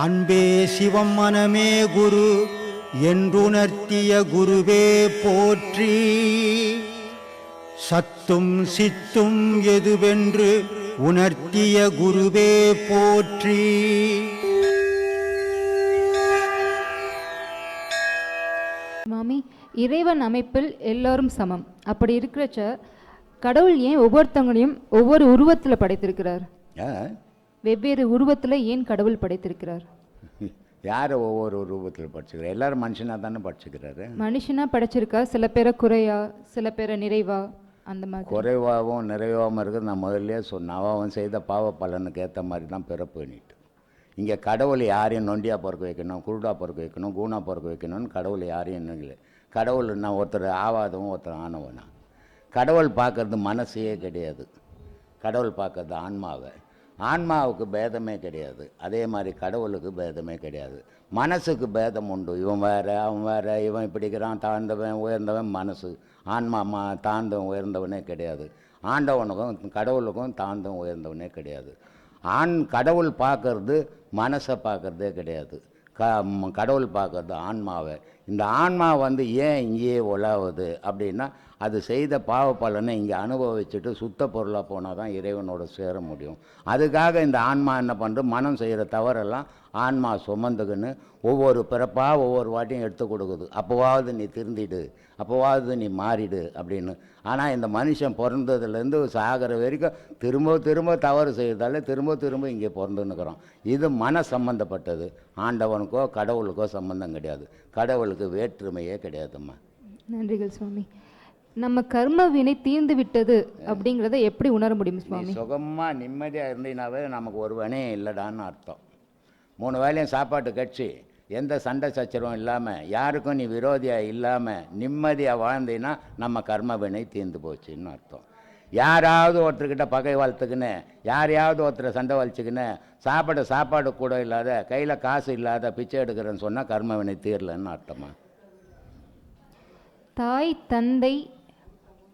அன்பே சிவம் மனமே குரு என்றுணர்த்திய குருவே போற்றி. சத்தும் சித்தும் எதுவென்று உணர்த்திய குருவே போற்றி. மாமி, இறைவன் அமைப்பில் எல்லோரும் சமம். அப்படி இருக்கிறச்ச கடவுள் ஏன் ஒவ்வொருத்தவங்களையும் ஒவ்வொரு உருவத்தில் படைத்திருக்கிறார்? வெவ்வேறு உருவத்தில் ஏன் கடவுள் படைத்திருக்கிறார்? யார் ஒவ்வொரு ரூபத்தில் படிச்சுக்கிறார்? எல்லாரும் மனுஷனாக தானே படிச்சுக்கிறாரு. மனுஷனாக படைச்சிருக்கா, சில பேரை குறையா, சில பேரை நிறைவா, அந்த மாதிரி. குறைவாகவும் நிறைவாகவும் இருக்குது. நான் முதல்ல சொன்னேன், அவன் செய்த பாவ பலனுக்கு ஏற்ற மாதிரி தான் பிறப்புன்னுட்டு. இங்கே கடவுள் யாரையும் நொண்டியாக பிறக்க வைக்கணும், குருடாக பிறக்க வைக்கணும், கூணாக பிறக்க வைக்கணும்னு கடவுள் யாரையும் இல்லை. கடவுள் நான் ஒருத்தர் ஆவாதவன் ஒருத்தர் ஆனவனா. கடவுள் பார்க்கறது மனசையே கிடையாது, கடவுள் பார்க்கறது ஆன்மாவை. ஆன்மாவுக்கு பேதமே கிடையாது, அதே மாதிரி கடவுளுக்கு பேதமே கிடையாது. மனசுக்கு பேதம் உண்டு. இவன் வேறு அவன் வேறு, இவன் இப்படிக்கிறான், தாழ்ந்தவன் உயர்ந்தவன் மனசு. ஆன்மா தாழ்ந்தவன் உயர்ந்தவனே கிடையாது. ஆண்டவனுக்கும் கடவுளுக்கும் தாழ்ந்தவன் உயர்ந்தவனே கிடையாது. கடவுள் பார்க்கறது மனசை பார்க்கறதே கிடையாது, கடவுள் பார்க்கறது ஆன்மாவை. இந்த ஆன்மா ஏன் இங்கேயே உலாவுது அப்படின்னா, அது செய்த பாவ பலனை இங்கே அனுபவிச்சுட்டு சுத்த பொருளாக போனால் தான் இறைவனோட சேர முடியும். அதுக்காக இந்த ஆன்மா என்ன பண்ணுறது, மனம் செய்கிற தவறெல்லாம் ஆன்மா சுமந்துக்குன்னு ஒவ்வொரு பிறப்பாக ஒவ்வொரு வாட்டியும் எடுத்து கொடுக்குது. அப்போவாவது நீ திருந்திடு, அப்போவாவது நீ மாறிடு அப்படின்னு. ஆனால் இந்த மனுஷன் பிறந்ததுலேருந்து சாகிற வரைக்கும் திரும்ப திரும்ப தவறு செய்கிறதால திரும்ப இங்கே பிறந்துன்னுக்குறோம். இது மன சம்பந்தப்பட்டது. ஆண்டவனுக்கோ கடவுளுக்கோ சம்பந்தம் கிடையாது. கடவுளுக்கு வேற்றுமையே கிடையாதும்மா. நன்றிகள் சுவாமி. நம்ம கர்ம வினை தீர்ந்து விட்டது அப்படிங்கிறத எப்படி உணர முடியும் சுவாமி? சுகமாக நிம்மதியாக இருந்தீங்கன்னாவே நமக்கு ஒரு வினையும் இல்லைடான்னு அர்த்தம். 3 வேளையும் சாப்பாட்டு கட்சி, எந்த சண்டை சச்சரவும் இல்லாமல், யாருக்கும் நீ விரோதியாக இல்லாமல் நிம்மதியாக வாழ்ந்தீங்கன்னா நம்ம கர்ம வினை தீர்ந்து போச்சுன்னு அர்த்தம். யாராவது ஒருத்தர்கிட்ட பகை வளர்த்துக்குன்னு, யாரையாவது ஒருத்தரை சண்டை வலிச்சுக்கின்னு, சாப்பாடு கூட இல்லாத, கையில் காசு இல்லாத பிச்சை எடுக்கிறேன்னு சொன்னால் கர்ம வினை தீரலன்னு அர்த்தமா? தாய், தந்தை,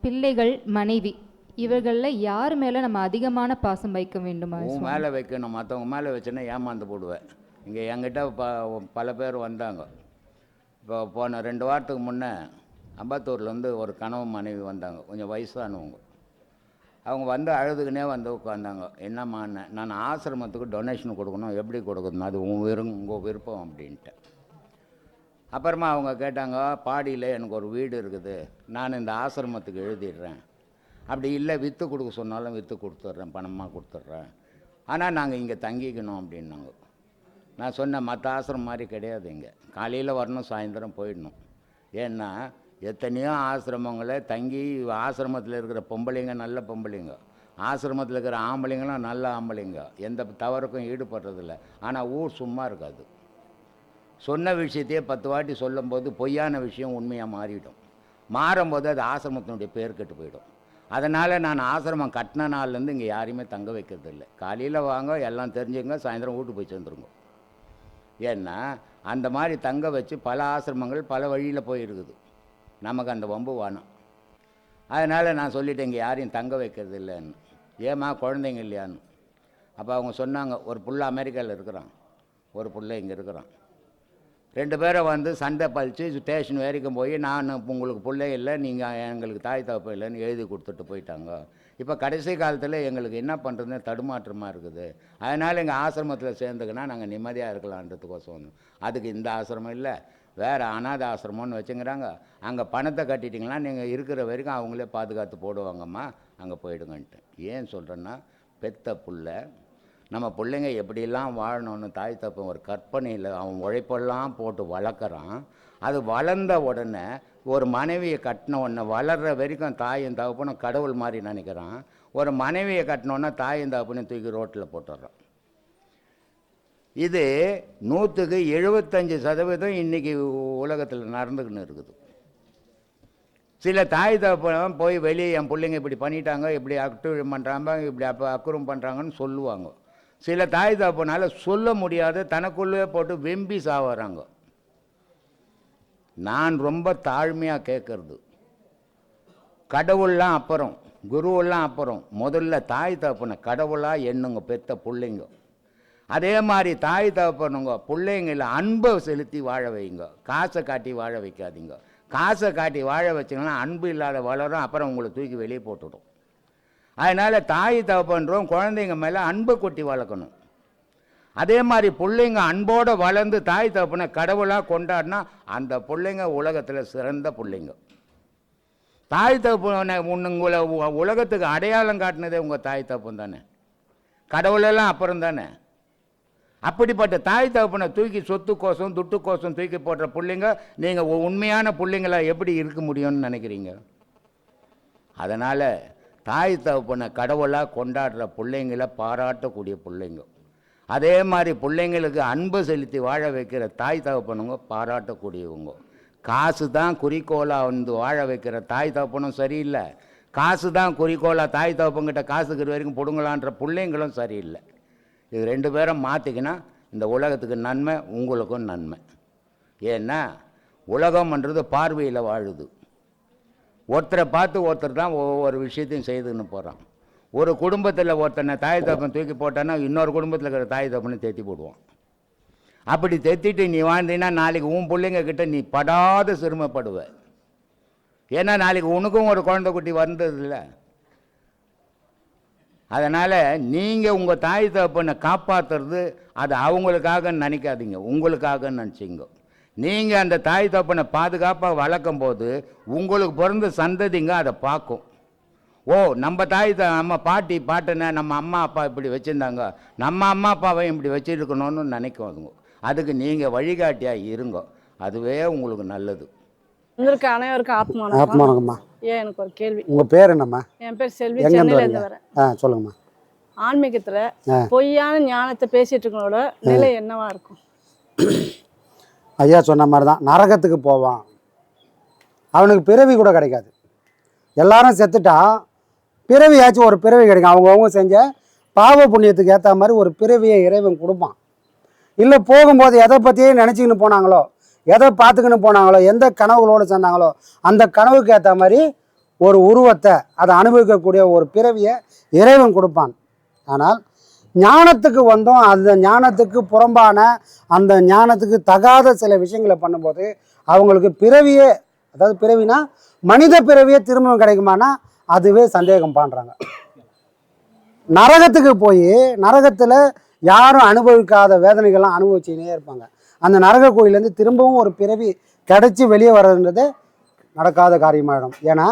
பிள்ளைகள், மனைவி, இவர்களில் யார் மேலே நம்ம அதிகமான பாசம் வைக்க வேண்டுமா? உன் மேலே வைக்கணும், மற்றவங்க மேலே வச்சுன்னா ஏமாந்து போடுவேன். இங்கே என்கிட்ட பல பேர் வந்தாங்க. இப்போ போன 2 வாரத்துக்கு முன்னே அம்பத்தூர்லேருந்து ஒரு கணவன் மனைவி வந்தாங்க, கொஞ்சம் வயசானவங்க. அவங்க அழுதுக்குனே உட்காந்தாங்க. என்னம்மான்னு, நான் ஆசிரமத்துக்கு டொனேஷன் கொடுக்கணும், எப்படி கொடுக்கணும், அது உங்கள் விருப்பம் அப்படின்ட்டு. அப்புறமா அவங்க கேட்டாங்க, பாடியில் எனக்கு ஒரு வீடு இருக்குது, நான் இந்த ஆசிரமத்துக்கு எழுதிடுறேன், அப்படி இல்லை விற்று கொடுக்க சொன்னாலும் விற்று கொடுத்துட்றேன், பணமாக கொடுத்துட்றேன், ஆனால் நாங்கள் இங்கே தங்கிக்கணும் அப்படின்னாங்க. நான் சொன்னேன், மற்ற ஆசிரமம் மாதிரி கிடையாது, இங்கே காலையில் வரணும், சாயந்தரம் போயிடணும். ஏன்னா எத்தனையோ ஆசிரமங்களை தங்கி, ஆசிரமத்தில் இருக்கிற பொம்பளைங்க நல்ல பொம்பளைங்க, ஆசிரமத்தில் இருக்கிற ஆம்பளைங்களும் நல்ல ஆம்பளைங்க, எந்த தவறுக்கும் ஈடுபடுறதில்ல. ஆனால் ஊர் சும்மா இருக்காது. சொன்ன விஷயத்தையே 10 வாட்டி சொல்லும்போது பொய்யான விஷயம் உண்மையாக மாறிடும். மாறும்போது அது ஆசிரமத்தினுடைய பேர் கெட்டு போயிடும். அதனால் நான் ஆசிரமம் கட்டின நாள்லேருந்து இங்கே யாரையுமே தங்க வைக்கிறது இல்லை. காலையில் வாங்க, எல்லாம் தெரிஞ்சுங்க, சாயந்தரம் வீட்டு போய் சேர்ந்துருங்க. ஏன்னா அந்த மாதிரி தங்க வச்சு பல ஆசிரமங்கள் பல வழியில் போயிருக்குது. நமக்கு அந்த வம்பு வேணும். அதனால் நான் சொல்லிவிட்டேன், இங்கே யாரையும் தங்க வைக்கிறது இல்லைன்னு. ஏம்மா குழந்தைங்க இல்லையான்னு. அப்போ அவங்க சொன்னாங்க, ஒரு புள்ள அமெரிக்காவில் இருக்கிறான், ஒரு புள்ள இங்கே இருக்கிறான். 2 பேரை சண்டை பழித்து ஸ்டேஷன் வரைக்கும் போய், நான் உங்களுக்கு பிள்ளை இல்லை, நீங்கள் எங்களுக்கு தாய் தகப்ப இல்லைன்னு எழுதி கொடுத்துட்டு போயிட்டாங்க. இப்போ கடைசி காலத்தில் எங்களுக்கு என்ன பண்ணுறதுன்னு தடுமாற்றமாக இருக்குது. அதனால் எங்கள் ஆசிரமத்தில் சேர்ந்துக்குன்னா நாங்கள் நிம்மதியாக இருக்கலான்றதுக்கோசம் வந்தோம். அதுக்கு இந்த ஆசிரமம் இல்லை, வேறு அநாத ஆசிரமம்னு வச்சுங்கிறாங்க. அங்கே பணத்தை கட்டிட்டிங்கன்னா நீங்கள் இருக்கிற வரைக்கும் அவங்களே பாதுகாத்து போடுவாங்கம்மா, அங்கே போயிடுங்கன்ட்டு. ஏன் சொல்கிறேன்னா, பெத்த புள்ள, நம்ம பிள்ளைங்க எப்படிலாம் வாழணும்னு தாய் தப்பன் ஒரு கற்பனையில் அவன் உழைப்பெல்லாம் போட்டு வளர்க்குறான். அது வளர்ந்த உடனே ஒரு மனைவியை கட்டின உடனே வளர்கிற வரைக்கும் தாயும் தகப்பனும் கடவுள் மாதிரி நினைக்கிறான். ஒரு மனைவியை கட்டினோன்னா தாயும் தகப்பனையும் தூக்கி ரோட்டில் போட்டுடுறான். இது 100க்கு 75% இன்றைக்கி உலகத்தில் நடந்துக்கின்னு இருக்குது. சில தாய் தகப்பன் போய் வெளியே என் பிள்ளைங்க இப்படி பண்ணிட்டாங்க, இப்படி அக்ரூம் பண்ணுறாங்க, இப்படி அக்ரூம் பண்ணுறாங்கன்னு சொல்லுவாங்க. சில தாய் தகப்பனால் சொல்ல முடியாத தனக்குள்ளே போட்டு வெம்பி சாவறாங்க. நான் ரொம்ப தாழ்மையாக கேட்கறது, கடவுள்லாம் அப்புறம், குருவெல்லாம் அப்புறம், முதல்ல தாய் தகப்பனை கடவுளாக எண்ணுங்க பெத்த பிள்ளைங்க. அதே மாதிரி தாய் தகப்பனுங்க பிள்ளைங்கள அன்பை செலுத்தி வாழ வைங்க, காசை காட்டி வாழ வைக்காதீங்க. காசை காட்டி வாழ வச்சிங்கன்னா அன்பு இல்லாத வளரும், அப்புறம் உங்களை தூக்கி வெளியே போட்டுவிடும். அதனால் தாய் தகப்பன்றோம் குழந்தைங்க மேலே அன்பை கொட்டி வளர்க்கணும். அதே மாதிரி பிள்ளைங்க அன்போடு வளர்ந்து தாய் தகப்பனை கடவுளாக கொண்டாடினா அந்த பிள்ளைங்க உலகத்தில் சிறந்த பிள்ளைங்க. தாய் தகப்பனை உங்களை உலகத்துக்கு அடையாளம் காட்டினதே உங்கள் தாய் தகப்பன் தானே, கடவுளெல்லாம் அப்புறம் தானே. அப்படிப்பட்ட தாய் தகப்பனை தூக்கி சொத்து கோசம் துட்டு கோசம் தூக்கி போடுற பிள்ளைங்க நீங்கள் உண்மையான பிள்ளைங்கள எப்படி இருக்க முடியும்னு நினைக்கிறீங்க? அதனால் தாய் தகப்பனை கடவுளாக கொண்டாடுற பிள்ளைங்களை பாராட்டக்கூடிய பிள்ளைங்க, அதே மாதிரி பிள்ளைங்களுக்கு அன்பு செலுத்தி வாழ வைக்கிற தாய் தகப்பனுங்க பாராட்டக்கூடியவங்க. காசு தான் குறிக்கோளாக வந்து வாழ வைக்கிற தாய் தகப்பனும் சரியில்லை, காசு தான் குறிக்கோளாக தாய் தகப்பங்கிட்ட காசுக்கிற வரைக்கும் பிடுங்களான்ற பிள்ளைங்களும் சரியில்லை. இது ரெண்டு பேரும் மாற்றிக்கினா இந்த உலகத்துக்கு நன்மை, உங்களுக்கும் நன்மை. ஏன்னா உலகம்ன்றது பார்வையில் வாழுது. ஒருத்தரை பார்த்து ஒருத்தர் தான் ஒவ்வொரு விஷயத்தையும் செய்துன்னு போகிறான். ஒரு குடும்பத்தில் ஒருத்தனை தாய் தகப்பன் தூக்கி போட்டான்னா இன்னொரு குடும்பத்தில் இருக்கிற தாய் தகப்பனை தேத்தி போடுவான். அப்படி தேத்திட்டு நீ வாழ்ந்தீங்கன்னா நாளைக்கு உன் பிள்ளைங்க கிட்ட நீ படாத சிரமப்படுவ. ஏன்னா நாளைக்கு உனக்கும் ஒரு குழந்தை குட்டி வந்ததில்லை. அதனால் நீங்கள் உங்கள் தாய் தகப்பனை காப்பாற்றுறது அது அவங்களுக்காக நினைக்காதீங்க, உங்களுக்காக நினச்சிங்க. நீங்கள் அந்த தாய் தகப்பனை பாதுகாப்பாக வளர்க்கும் போது உங்களுக்கு பிறந்த சந்ததிங்க அதை பார்க்கும். ஓ, நம்ம நம்ம பாட்டி பாட்டனை நம்ம அம்மா அப்பா இப்படி வச்சுருந்தாங்க, நம்ம அம்மா அப்பாவையும் இப்படி வச்சுருக்கணும்னு நினைக்கும். அதுங்க அதுக்கு நீங்கள் வழிகாட்டியாக இருங்க, அதுவே உங்களுக்கு நல்லது. உங்களுக்கு அனைவருக்கும் ஆத்மானங்கம்மா. ஏன் எனக்கு ஒரு கேள்வி. உங்கள் பேர் என்னம்மா? என் பேர் செல்வி, சென்னையிலேருந்து வரேன். சொல்லுங்கம்மா. ஆன்மீகத்தில் பொய்யான ஞானத்தை பேசிட்டு இருக்கவங்களோட நிலை என்னவா இருக்கும்? ஐயா சொன்ன மாதிரி தான், நரகத்துக்கு போவான், அவனுக்கு பிறவி கூட கிடைக்காது. எல்லாரும் செத்துட்டா பிறவியாச்சும் ஒரு பிறவி கிடைக்கும். அவங்கவுங்க செஞ்ச பாவ புண்ணியத்துக்கு ஏற்ற மாதிரி ஒரு பிறவியை இறைவன் கொடுப்பான். இல்லை போகும்போது எதை பற்றியே நினச்சிக்கின்னு போனாங்களோ, எதை பார்த்துக்கின்னு போனாங்களோ, எந்த கனவுகளோடு சேர்ந்தாங்களோ அந்த கனவுக்கு ஏற்ற மாதிரி ஒரு உருவத்தை அதை அனுபவிக்கக்கூடிய ஒரு பிறவியை இறைவன் கொடுப்பான். ஆனால் ஞானத்துக்கு வந்தோம், அந்த ஞானத்துக்கு புறம்பான அந்த ஞானத்துக்கு தகாத சில விஷயங்களை பண்ணும்போது அவங்களுக்கு பிறவியே, அதாவது பிறவினா மனித பிறவியே திரும்பவும் கிடைக்குமானா அதுவே சந்தேகம் பண்ணுறாங்க. நரகத்துக்கு போய் நரகத்தில் யாரும் அனுபவிக்காத வேதனைகள்லாம் அனுபவிச்சுனே இருப்பாங்க. அந்த நரக கோயிலேருந்து திரும்பவும் ஒரு பிறவி கிடைச்சி வெளியே வர்றதுன்றது நடக்காத காரியமாயிடும். ஏன்னா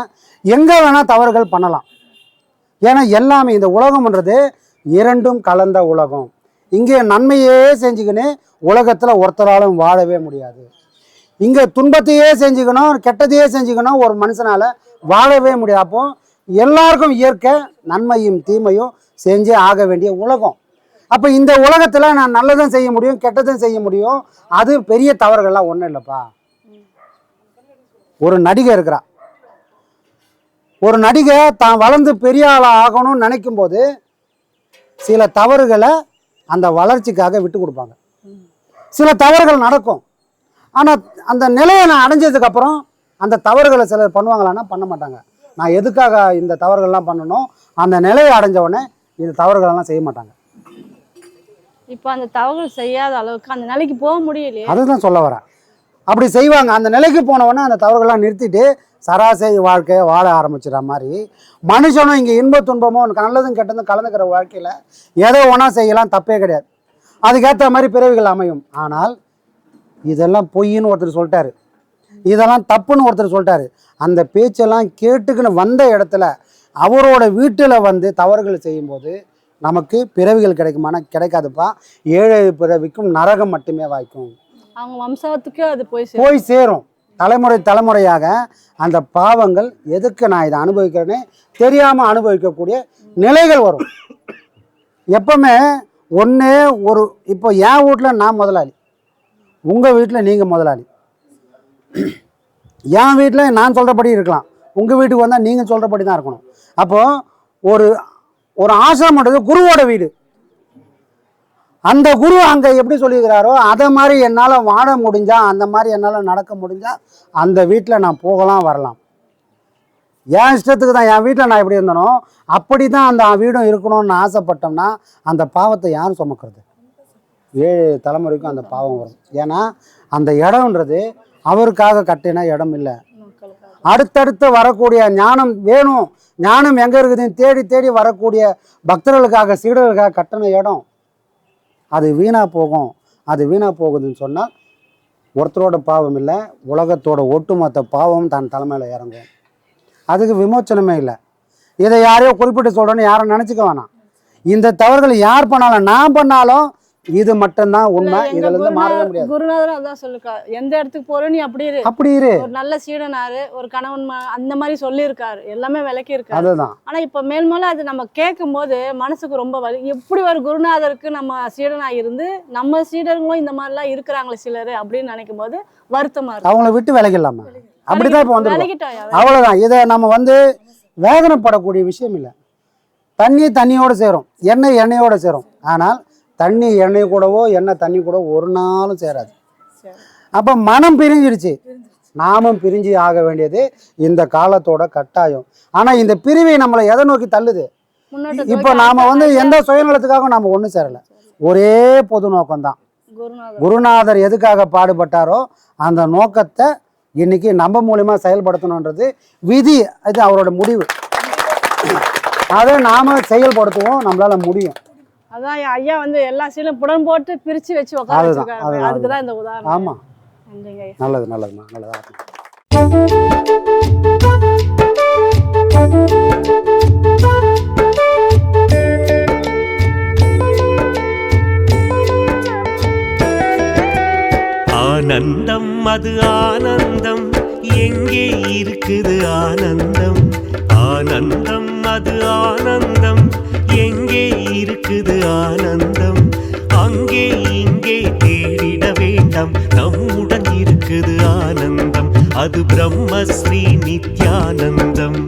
எங்கே வேணால் தவறுகள் பண்ணலாம். ஏன்னா எல்லாமே இந்த உலகம்ன்றது இரண்டும் கலந்த உலகம். இங்கே நன்மையே செஞ்சுக்கின்னு உலகத்தில் ஒருத்தராலும் வாழவே முடியாது. இங்கே துன்பத்தையே செஞ்சுக்கணும், கெட்டதையே செஞ்சுக்கணும் ஒரு மனுஷனால் வாழவே முடியாது. அப்போ எல்லாருக்கும் இயற்கை நன்மையும் தீமையும் செஞ்சே ஆக வேண்டிய உலகம். அப்போ இந்த உலகத்தில் நான் நல்லதும் செய்ய முடியும், கெட்டதும் செய்ய முடியும். அது பெரிய தவறுகள்லாம் ஒன்றும் இல்லைப்பா. ஒரு நடிகை இருக்கிறா, ஒரு நடிகை தான் வளர்ந்து பெரிய ஆளாக ஆகணும்னு நினைக்கும் போது சில தவறுகளை அந்த வளர்ச்சிக்காக விட்டு கொடுப்பாங்க. சில தவறுகள் நடக்கும். ஆனால் அந்த நிலையை நான் அடைஞ்சதுக்கப்புறம் அந்த தவறுகளை சிலர் பண்ணுவாங்களான்னா பண்ண மாட்டாங்க. நான் எதுக்காக இந்த தவறுகள்லாம் பண்ணணும், அந்த நிலையை அடைஞ்சவொடனே இந்த தவறுகளெல்லாம் செய்ய மாட்டாங்க. இப்போ அந்த தவறுகள் செய்யாத அளவுக்கு அந்த நிலைக்கு போக முடியலையே, அதுதான் சொல்ல வரேன். அப்படி செய்வாங்க. அந்த நிலைக்கு போனவொடனே அந்த தவறுகள்லாம் நிறுத்திட்டு சராசரி வாழ்க்கையை வாழ ஆரம்பிச்சிட மாதிரி மனுஷனும் இங்கே இன்ப துன்பமும் நல்லதும் கெட்டதும் கலந்துக்கிற வாழ்க்கையில் எதோ ஒன்றா செய்யலாம், தப்பே கிடையாது. அதுக்கேற்ற மாதிரி பிறவிகள் அமையும். ஆனால் இதெல்லாம் பொய்ன்னு ஒருத்தர் சொல்லிட்டாரு, இதெல்லாம் தப்புன்னு ஒருத்தர் சொல்லிட்டாரு. அந்த பேச்செல்லாம் கேட்டுக்குன்னு வந்த இடத்துல அவரோட வீட்டில் வந்து தவறுகள் செய்யும்போது நமக்கு பிறவிகள் கிடைக்குமானா கிடைக்காதுப்பா. 7 பிறவிக்கும் நரகம் மட்டுமே வாய்க்கும். அவங்க வம்சத்துக்கு அது போய் சேரும். தலைமுறை தலைமுறையாக அந்த பாவங்கள் எதுக்கு நான் இதை அனுபவிக்கிறேன்னு தெரியாமல் அனுபவிக்கக்கூடிய நிலைகள் வரும். எப்பவுமே ஒன்று ஒரு இப்போ என் வீட்டில் நான் முதலாளி, உங்கள் வீட்டில் நீங்கள் முதலாளி. என் வீட்டில் நான் சொல்கிறபடி இருக்கலாம், உங்கள் வீட்டுக்கு வந்தால் நீங்கள் சொல்கிறபடி தான் இருக்கணும். அப்போது ஒரு ஒரு ஆசிரமன்றது குருவோட வீடு. அந்த குரு அங்கே எப்படி சொல்லியிருக்கிறாரோ அதை மாதிரி என்னால் வாழ முடிஞ்சால், அந்த மாதிரி என்னால் நடக்க முடிஞ்சால் அந்த வீட்டில் நான் போகலாம் வரலாம். என் இஷ்டத்துக்கு தான் என் வீட்டில் நான் எப்படி இருந்தனோ அப்படி தான் அந்த வீடும் இருக்கணும்னு ஆசைப்பட்டோம்னா அந்த பாவத்தை யாரும் சுமக்கிறது? 7 தலைமுறைக்கும் அந்த பாவம் வரும். ஏன்னா அந்த இடம்ன்றது அவருக்காக கட்டின இடம் இல்லை. அடுத்தடுத்து வரக்கூடிய ஞானம் வேணும், ஞானம் எங்கே இருக்குதுன்னு தேடி தேடி வரக்கூடிய பக்தர்களுக்காக சீடர்களுக்காக கட்டின இடம். அது வீணாக போகும். அது வீணாக போகுதுன்னு சொன்னால் ஒருத்தரோட பாவம் இல்லை, உலகத்தோட ஒட்டுமொத்த பாவம் தன் தலைமையில் இறங்கும். அதுக்கு விமோச்சனமே இல்லை. இதை யாரையோ குறிப்பிட்டு சொல்கிறேன்னு யாரும் நினச்சிக்க வேணாம். இந்த தவறுகள் யார் பண்ணாலும் நான் பண்ணாலும் இது மட்டும்தான் உண்மை. இதுல இருந்து மாறவே முடியாது. குருநாதரும் அதான் சொல்லிருக்கா, எந்த இடத்துக்கு போற நீ அப்படி இரு, ஒரு நல்ல சீடனாரு, ஒரு கணவன் அந்த மாதிரி சொல்லியிருக்காரு, எல்லாமே விளக்கி இருக்காரு. அதுதான். ஆனா இப்ப மேல்மேல அது நம்ம கேட்கும் போது மனசுக்கு ரொம்ப வலி. எப்படி ஒரு குருநாதருக்கு நம்ம சீடனா இருந்து நம்ம சீடர்களும் இந்த மாதிரி எல்லாம் இருக்கிறாங்களே சிலரு அப்படின்னு நினைக்கும் போது வருத்தமா இருக்கு. அவங்கள விட்டு விலகிடலாமா? அப்படிதான் இப்ப வந்து விலகிட்டோம். அவ்வளவுதான். இதை நம்ம வந்து வேதனைப்படக்கூடிய விஷயம் இல்லை. தண்ணியோட சேரும், எண்ணெயோட சேரும். ஆனால் தண்ணி எண்ணெய் கூடவோ எண்ணெய் தண்ணி கூட ஒரு நாளும் சேராது. அப்போ மனம் பிரிஞ்சிடுச்சு, நாமும் பிரிஞ்சு ஆக வேண்டியது இந்த காலத்தோட கட்டாயம். ஆனால் இந்த பிரிவை நம்மளை எதை நோக்கி தள்ளுது? இப்போ நாம் வந்து எந்த சுயநலத்துக்காகவும் நாம் ஒன்றும் சேரலை. ஒரே பொது நோக்கம்தான். குருநாதர் எதுக்காக பாடுபட்டாரோ அந்த நோக்கத்தை இன்னைக்கு நம்ம மூலியமாக செயல்படுத்தணுன்றது விதி. அது அவரோட முடிவு. அதை நாம் செயல்படுத்துவோம், நம்மளால முடியும். அதான் ஐயா வந்து எல்லா சீலும் புடன் போட்டு பிரிச்சு வச்சு உட்காந்துருக்காங்க. அதுக்குதான் இந்த உதாரணம். ஆமா, நல்லதுமா, நல்லதா. ஆனந்தம் அது ஆனந்தம், எங்கே இருக்குது ஆனந்தம்? ஆனந்தம் அது ஆனந்தம், எங்கே இருக்குது ஆனந்தம்? அங்கே இங்கே தேடிட வேண்டாம், நம்முடன் இருக்குது ஆனந்தம். அது பிரம்மஸ்ரீ நித்யானந்தம்.